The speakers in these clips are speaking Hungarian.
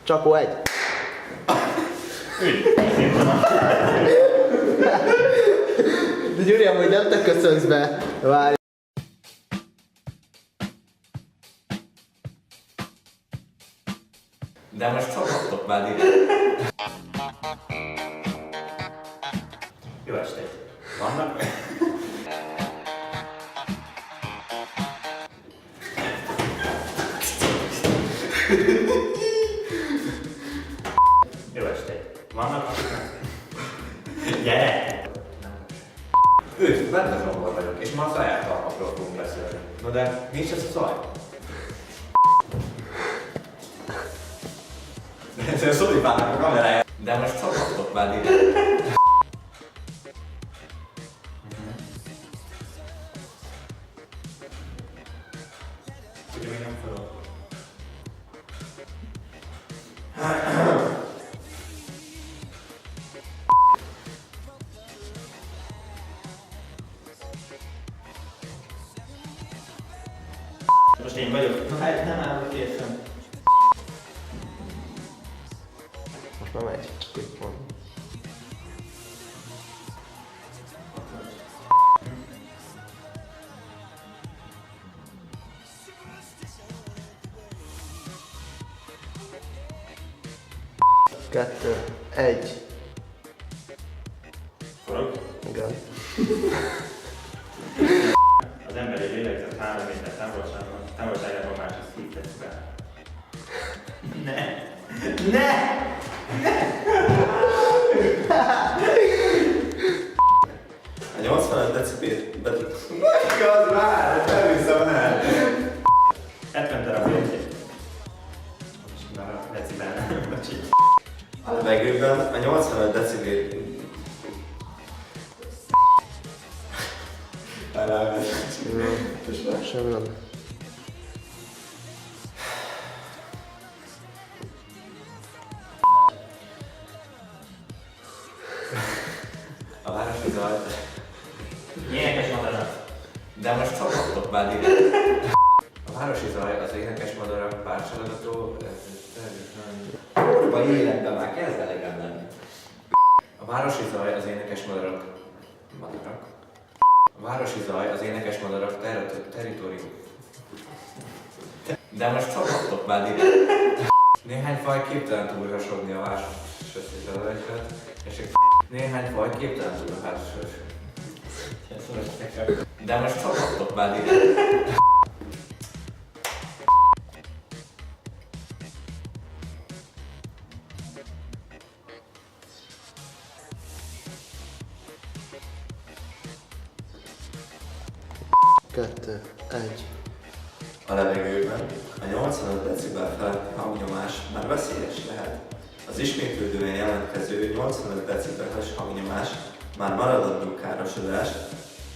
Csapó 1. De Gyuri, amúgy nem te köszönsz be. Várj. De most csapattok már ide. Jó estét! Vannak? Jó estét! Vannak? Gyere! Őt, benne zsongor vagyok, és ma a saját tarmakról fogunk beszélni. Na de nincs ez a szaj? Ez szólipálnak a kameráját. De most csapattok már ide. Ugye még nem felol. Most én vagyok. Hát nem állok készen. Most már megy. Itt van. Kettő. 1. Forog. Igen. Az emberi lélegzet 3 méter távolságában más az 10 decibel. Ne! Ne! A 85 decibel... Igaz már! Felviszem el! 70 darab érték. Most már a decibel nem. A levegőben a 85 decibel... Semmi nem. A városi zaj... Énekes madarak. De most csapattok már ide. A városi zaj, az énekes madarak, párcsalogató... Kurva életben már kezd elegem lenni. A városi zaj, az énekes madarak... A városi zaj, az énekes madarak territórium. De most csapattok már ide. Néhány faj képtelen túlhasonlni a városi és néhány faj képtelen túlhasonlni. De most csapattok már ide. Kettő. 1. A levegőben a 85 decibel feletti hangnyomás már veszélyes lehet. Az ismétlődően jelentkező 85 decibeles hangnyomás már maradandó károsodás,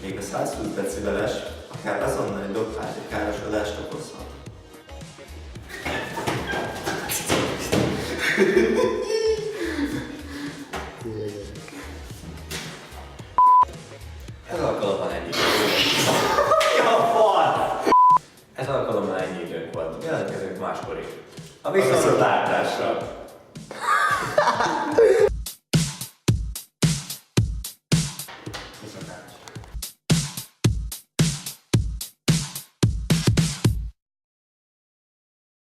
míg a 120 decibeles akár azonnali dobháti károsodást okozhat. Ez alkalommal ennyi. Ez alkalommal ennyi időnk volt. Jelentkezünk máskor is. A viszontlátásra!